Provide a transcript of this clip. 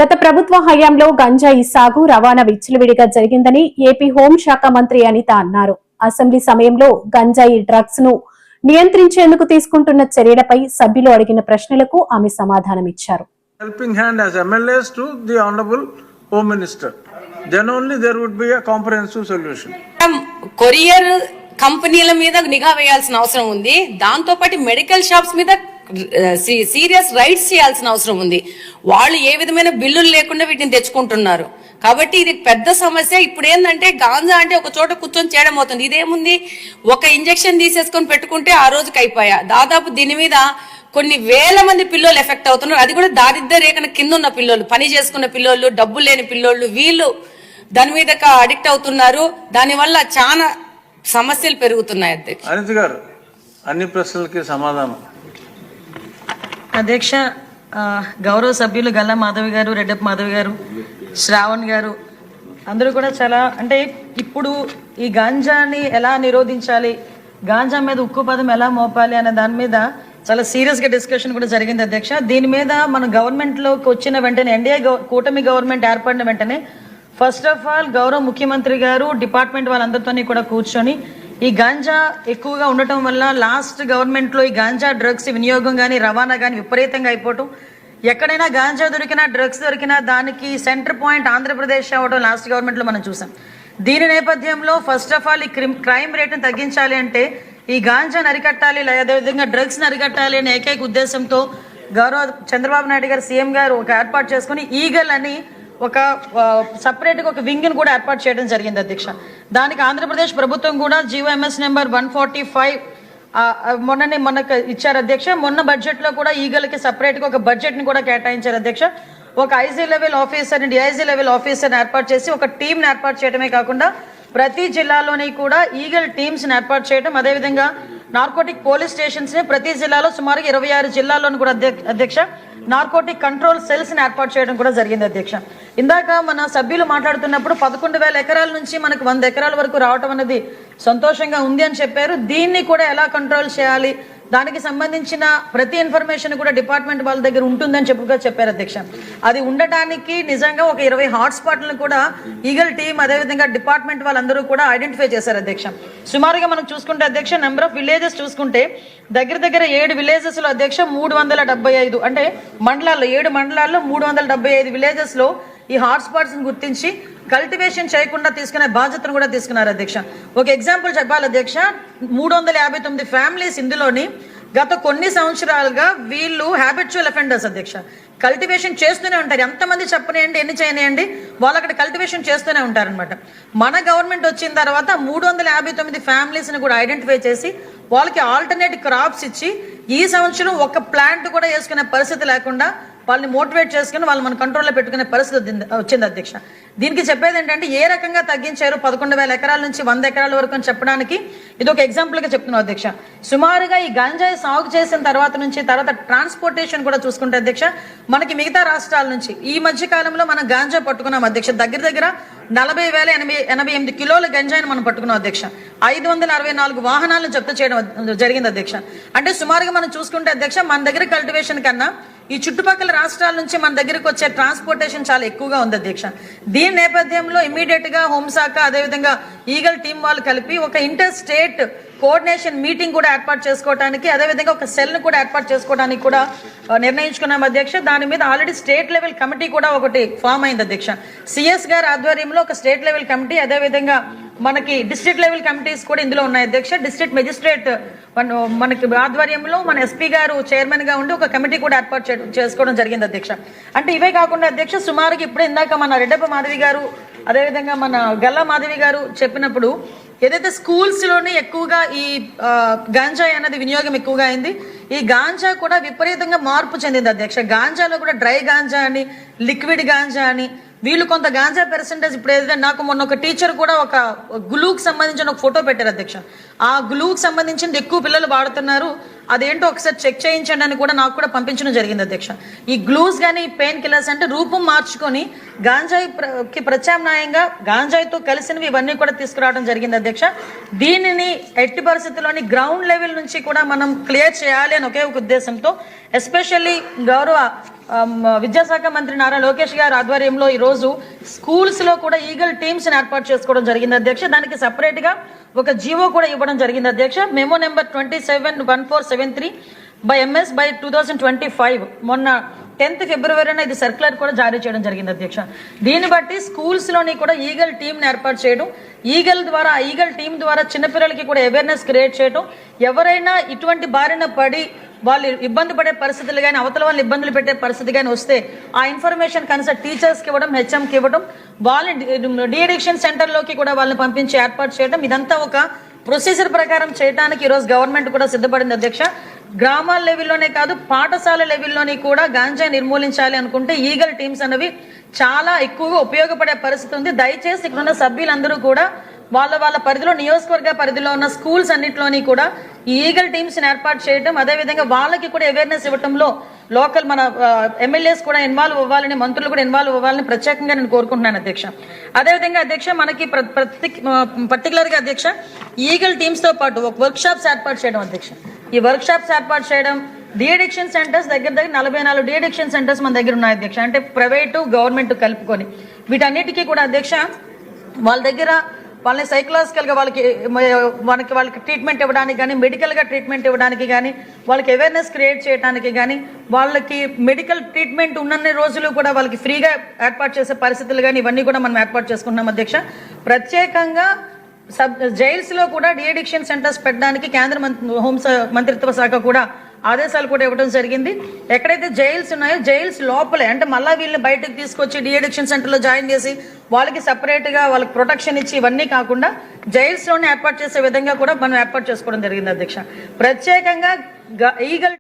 గత ప్రభుత్వ హయాంలో గంజాయి సాగు రవాణా విచ్చలవిడిగా జరిగిందని ఏపీ హోంశాఖ మంత్రి అనిత అన్నారు. అసెంబ్లీ సమయంలో గంజాయి డ్రగ్స్ ను నియంత్రించేందుకు తీసుకుంటున్న చర్యలపై సభ్యులు అడిగిన ప్రశ్నలకు ఆమె సమాధానమిచ్చారు. Helping hand as MLAs to the Honorable Home Minister. Then only there would be a comprehensive solution. Courier కంపెనీల మీద నిఘా వేయాల్సిన అవసరం ఉంది. దాంతో పాటు మెడికల్ షాప్స్ మీద సీరియస్ రైట్స్ చేయాల్సిన అవసరం ఉంది. వాళ్ళు ఏ విధమైన బిల్లులు లేకుండా వీటిని తెచ్చుకుంటున్నారు. కాబట్టి ఇది పెద్ద సమస్య. ఇప్పుడు ఏంటంటే గాంజా అంటే ఒక చోట కూర్చొని చేయడం అవుతుంది. ఇదేముంది, ఒక ఇంజెక్షన్ తీసేసుకొని పెట్టుకుంటే ఆ రోజుకి అయిపోయా. దాదాపు దీని మీద కొన్ని వేల మంది పిల్లలు ఎఫెక్ట్ అవుతున్నారు. అది కూడా దారిద్ర్య రేఖన కింద ఉన్న పిల్లలు, పని చేసుకున్న పిల్లలు, డబ్బు లేని పిల్లలు, వీళ్ళు దాని మీద అడిక్ట్ అవుతున్నారు. దానివల్ల చాలా సమస్యలు పెరుగుతున్నాయి. అధ్యక్ష అనిత గారు, అన్ని ప్రశ్నలకి సమాధానం. అధ్యక్ష, గౌరవ సభ్యులు గల్లా మాధవి గారు, రెడ్డప్ప మాధవి గారు, శ్రావణ్ గారు అందరూ కూడా చాలా అంటే ఇప్పుడు ఈ గాంజాని ఎలా నిరోధించాలి, గాంజా మీద ఉక్కు పదం ఎలా మోపాలి అనే దాని మీద చాలా సీరియస్గా డిస్కషన్ కూడా జరిగింది. అధ్యక్ష, దీని మీద మన గవర్నమెంట్లోకి వచ్చిన వెంటనే, ఎన్డీఏ కూటమి గవర్నమెంట్ ఏర్పడిన వెంటనే ఫస్ట్ ఆఫ్ ఆల్ గౌరవ ముఖ్యమంత్రి గారు డిపార్ట్మెంట్ వాళ్ళందరితో కూడా కూర్చొని ఈ గాంజా ఎక్కువగా ఉండటం వల్ల లాస్ట్ గవర్నమెంట్లో ఈ గాంజా డ్రగ్స్ వినియోగం కానీ రవాణా కానీ విపరీతంగా అయిపోవటం, ఎక్కడైనా గాంజా దొరికినా డ్రగ్స్ దొరికినా దానికి సెంటర్ పాయింట్ ఆంధ్రప్రదేశ్ అవ్వడం లాస్ట్ గవర్నమెంట్లో మనం చూసాం. దీని నేపథ్యంలో ఫస్ట్ ఆఫ్ ఆల్ ఈ క్రైమ్ రేట్ని తగ్గించాలి అంటే ఈ గాంజాని అరికట్టాలి, అదేవిధంగా డ్రగ్స్ని అరికట్టాలి అనే ఏకైక ఉద్దేశంతో గౌరవ చంద్రబాబు నాయుడు గారు సీఎం గారు ఒక ఏర్పాటు చేసుకుని ఈగల్ అని ఒక సపరేట్గా ఒక వింగ్ని కూడా ఏర్పాటు చేయడం జరిగింది. అధ్యక్ష, దానికి ఆంధ్రప్రదేశ్ ప్రభుత్వం కూడా జీవోఎంఎస్ నెంబర్ 145 మొన్నకు ఇచ్చారు. అధ్యక్ష, మొన్న బడ్జెట్లో కూడా ఈగల్కి సపరేట్గా ఒక బడ్జెట్ని కూడా కేటాయించారు. అధ్యక్ష, ఒక ఐజీ లెవెల్ ఆఫీసర్ని, డిఐజీ లెవెల్ ఆఫీసర్ని ఏర్పాటు చేసి ఒక టీంని ఏర్పాటు చేయడమే కాకుండా ప్రతి జిల్లాలోని కూడా ఈగల్ టీమ్స్ని ఏర్పాటు చేయడం, అదేవిధంగా నార్కోటిక్ పోలీస్ స్టేషన్స్ని ప్రతి జిల్లాలో సుమారుగా 26 జిల్లాల్లోని కూడా అధ్యక్ష నార్కోటిక్ కంట్రోల్ సెల్స్ని ఏర్పాటు చేయడం కూడా జరిగింది. అధ్యక్ష, ఇందాక మన సభ్యులు మాట్లాడుతున్నప్పుడు 11,000 ఎకరాల నుంచి మనకు 100 ఎకరాల వరకు రావటం అనేది సంతోషంగా ఉంది అని చెప్పారు. దీన్ని కూడా ఎలా కంట్రోల్ చేయాలి, దానికి సంబంధించిన ప్రతి ఇన్ఫర్మేషన్ కూడా డిపార్ట్మెంట్ వాళ్ళ దగ్గర ఉంటుందని చెప్పారు. అధ్యక్ష, అది ఉండటానికి నిజంగా ఒక 20 హాట్స్పాట్లను కూడా ఈగల్ టీం అదేవిధంగా డిపార్ట్మెంట్ వాళ్ళందరూ కూడా ఐడెంటిఫై చేశారు. అధ్యక్ష, సుమారుగా మనం చూసుకుంటే అధ్యక్ష నెంబర్ ఆఫ్ విలేజెస్ చూసుకుంటే దగ్గర 7 విలేజెస్లో అధ్యక్ష 375 అంటే మండలాల్లో 7 మండలాల్లో 375 విలేజెస్లో ఈ హాట్స్పాట్స్ని గుర్తించి కల్టివేషన్ చేయకుండా తీసుకునే బాధ్యతను కూడా తీసుకున్నారు. అధ్యక్ష, ఒక ఎగ్జాంపుల్ చెప్పాలి అధ్యక్ష, 359 ఫ్యామిలీస్ ఇందులోని గత కొన్ని సంవత్సరాలుగా వీళ్ళు హ్యాబిచువల్ అఫెండర్స్. అధ్యక్ష, కల్టివేషన్ చేస్తూనే ఉంటారు. ఎంతమంది చెప్పనేయండి, ఎన్ని చేయనియండి, వాళ్ళు అక్కడ కల్టివేషన్ చేస్తూనే ఉంటారనమాట. మన గవర్నమెంట్ వచ్చిన తర్వాత 359 ఫ్యామిలీస్ని కూడా ఐడెంటిఫై చేసి వాళ్ళకి ఆల్టర్నేట్ క్రాప్స్ ఇచ్చి ఈ సంవత్సరం ఒక ప్లాంట్ కూడా వేసుకునే పరిస్థితి లేకుండా వాళ్ళని మోటివేట్ చేసుకుని వాళ్ళు మన కంట్రోల్లో పెట్టుకునే పరిస్థితి వచ్చింది. అధ్యక్ష, దీనికి చెప్పేది ఏంటంటే ఏ రకంగా తగ్గించారు 11,000 ఎకరాల నుంచి 100 ఎకరాల వరకు అని చెప్పడానికి ఇది ఒక ఎగ్జాంపుల్గా చెప్తున్నాం. అధ్యక్ష, సుమారుగా ఈ గంజాయి సాగు చేసిన తర్వాత ట్రాన్స్పోర్టేషన్ కూడా చూసుకుంటే అధ్యక్ష మనకి మిగతా రాష్ట్రాల నుంచి ఈ మధ్య కాలంలో మనం గాంజా పట్టుకున్నాం. అధ్యక్ష, దగ్గర 40,088 కిలోల గంజాయిని మనం పట్టుకున్నాం. అధ్యక్ష, 564 వాహనాలను జప్తు చేయడం జరిగింది. అధ్యక్ష, అంటే సుమారుగా మనం చూసుకుంటే అధ్యక్ష మన దగ్గర కల్టివేషన్ కన్నా ఈ చుట్టుపక్కల రాష్ట్రాల నుంచి మన దగ్గరకు వచ్చే ట్రాన్స్పోర్టేషన్ చాలా ఎక్కువగా ఉంది. అధ్యక్ష, దీని నేపథ్యంలో ఇమీడియట్ గా హోంశాఖ అదేవిధంగా ఈగల్ టీం వాళ్ళు కలిపి ఒక ఇంటర్ స్టేట్ కోఆర్డినేషన్ మీటింగ్ కూడా ఏర్పాటు చేసుకోవడానికి, అదేవిధంగా ఒక సెల్ను కూడా ఏర్పాటు చేసుకోవడానికి కూడా నిర్ణయించుకున్నాం. అధ్యక్ష, దాని మీద ఆల్రెడీ స్టేట్ లెవెల్ కమిటీ కూడా ఒకటి ఫామ్ అయింది. అధ్యక్ష, సిఎస్ గారి ఆధ్వర్యంలో ఒక స్టేట్ లెవెల్ కమిటీ, అదేవిధంగా మనకి డిస్ట్రిక్ట్ లెవెల్ కమిటీస్ కూడా ఇందులో ఉన్నాయి. అధ్యక్ష, డిస్ట్రిక్ట్ మెజిస్ట్రేట్ మనకి ఆధ్వర్యంలో మన ఎస్పీ గారు చైర్మన్ గా ఉండి ఒక కమిటీ కూడా ఏర్పాటు చేసుకోవడం జరిగింది. అధ్యక్ష, అంటే ఇవే కాకుండా అధ్యక్ష సుమారుగా ఇప్పుడు ఇందాక మన రెడ్డప్ప మాధవి గారు అదేవిధంగా మన గల్లా మాధవి గారు చెప్పినప్పుడు ఏదైతే స్కూల్స్లోనే ఎక్కువగా ఈ గాంజాయి అనేది వినియోగం ఎక్కువగా అయింది, ఈ గాంజా కూడా విపరీతంగా మార్పు చెందింది. అధ్యక్ష, గాంజాలో కూడా డ్రై గాంజా అని, లిక్విడ్ గాంజా అని, వీళ్ళు కొంత గాంజా పర్సెంటేజ్ ఇప్పుడు ఏదైతే నాకు మొన్న ఒక టీచర్ కూడా ఒక గ్లూకి సంబంధించిన ఒక ఫోటో పెట్టారు. అధ్యక్ష, ఆ గ్లూకి సంబంధించింది ఎక్కువ పిల్లలు వాడుతున్నారు, అదేంటో ఒకసారి చెక్ చేయించండి అని కూడా నాకు కూడా పంపించడం జరిగింది అధ్యక్ష. ఈ గ్లూస్ కానీ పెయిన్ కిల్లర్స్ అంటే రూపం మార్చుకొని గాంజాయికి ప్రత్యామ్నాయంగా గాంజాయితో కలిసినవి ఇవన్నీ కూడా తీసుకురావడం జరిగింది అధ్యక్ష. దీనిని ఎట్టి పరిస్థితుల్లోని గ్రౌండ్ లెవెల్ నుంచి కూడా మనం క్లియర్ చేయాలి అని ఒకే ఒక ఉద్దేశంతో ఎస్పెషల్లీ గౌరవ విద్యాశాఖ మంత్రి నారా లోకేష్ గారి ఆధ్వర్యంలో ఈరోజు స్కూల్స్లో కూడా ఈగల్ టీమ్స్ని ఏర్పాటు చేసుకోవడం జరిగింది అధ్యక్ష. దానికి సపరేట్గా ఒక జీవో కూడా ఇవ్వడం జరిగింది అధ్యక్ష. Memo number 271473 by MS by 2025 మొన్న 10th ఫిబ్రవరిన ఇది సర్క్యులర్ కూడా జారీ చేయడం జరిగింది అధ్యక్ష. దీన్ని బట్టి స్కూల్స్లోని కూడా ఈగల్ టీమ్ని ఏర్పాటు చేయడం, ఈగల్ టీం ద్వారా చిన్నపిల్లలకి కూడా అవేర్నెస్ క్రియేట్ చేయడం, ఎవరైనా ఇటువంటి బారిన పడి వాళ్ళు ఇబ్బంది పడే పరిస్థితులు కానీ అవతల వాళ్ళు ఇబ్బందులు పెట్టే పరిస్థితి కానీ వస్తే ఆ ఇన్ఫర్మేషన్ కన్సల్ట్ టీచర్స్కి ఇవ్వడం, హెచ్ఎంకి ఇవ్వడం, వాళ్ళని డీఅడిక్షన్ సెంటర్లోకి కూడా వాళ్ళని పంపించి ఏర్పాటు చేయడం, ఇదంతా ఒక ప్రొసీజర్ ప్రకారం చేయడానికి ఈరోజు గవర్నమెంట్ కూడా సిద్ధపడింది అధ్యక్ష. గ్రామాల లెవెల్లోనే కాదు పాఠశాల లెవెల్లోని కూడా గాంజా నిర్మూలించాలి అనుకుంటే ఈగల్ టీమ్స్ అనేవి చాలా ఎక్కువగా ఉపయోగపడే పరిస్థితి ఉంది. దయచేసి ఇక్కడ ఉన్న సభ్యులందరూ కూడా వాళ్ళ పరిధిలో నియోజకవర్గ పరిధిలో ఉన్న స్కూల్స్ అన్నింటిలోని కూడా ఈ ఈగల్ టీమ్స్ ని ఏర్పాటు చేయడం, అదేవిధంగా వాళ్ళకి కూడా అవేర్నెస్ ఇవ్వడంలో లోకల్ మన ఎమ్మెల్యేస్ కూడా ఇన్వాల్వ్ అవ్వాలని, మంత్రులు కూడా ఇన్వాల్వ్ అవ్వాలని ప్రత్యేకంగా నేను కోరుకుంటున్నాను అధ్యక్ష. అదేవిధంగా అధ్యక్ష మనకి పర్టికులర్ గా అధ్యక్ష ఈగల్ టీమ్స్ తో పాటు ఒక వర్క్ షాప్స్ ఏర్పాటు చేయడం అధ్యక్ష. ఈ వర్క్ షాప్స్ ఏర్పాటు చేయడం, డీఅడిక్షన్ సెంటర్స్ దగ్గర 44 డీఅడిక్షన్ సెంటర్స్ మన దగ్గర ఉన్నాయి అధ్యక్ష. అంటే ప్రైవేటు గవర్నమెంట్ కలుపుకొని వీటన్నిటికీ కూడా అధ్యక్ష వాళ్ళ దగ్గర వాళ్ళని సైకలాజికల్గా వాళ్ళకి ట్రీట్మెంట్ ఇవ్వడానికి కానీ, మెడికల్గా ట్రీట్మెంట్ ఇవ్వడానికి కానీ, వాళ్ళకి అవేర్నెస్ క్రియేట్ చేయడానికి కానీ, వాళ్ళకి మెడికల్ ట్రీట్మెంట్ ఉన్నన్ని రోజులు కూడా వాళ్ళకి ఫ్రీగా ఏర్పాటు చేసే పరిస్థితులు కానీ ఇవన్నీ కూడా మనం ఏర్పాటు చేసుకుంటున్నాం అధ్యక్ష. ప్రత్యేకంగా జైల్స్లో కూడా డీఅడిక్షన్ సెంటర్స్ పెట్టడానికి కేంద్ర మంత్రిత్వ శాఖ కూడా ఆదేశాలు కూడా ఇవ్వడం జరిగింది. ఎక్కడైతే జైల్స్ ఉన్నాయో జైల్స్ లోపలే అంటే మళ్ళీ వీళ్ళని బయటకు తీసుకొచ్చి డీఅడిక్షన్ సెంటర్లో జాయిన్ చేసి వాళ్ళకి సపరేట్గా వాళ్ళకి ప్రొటెక్షన్ ఇచ్చి ఇవన్నీ కాకుండా జైల్స్లోనే ఏర్పాటు చేసే విధంగా కూడా మనం ఏర్పాటు చేసుకోవడం జరిగింది అధ్యక్ష. ప్రత్యేకంగా ఈగల్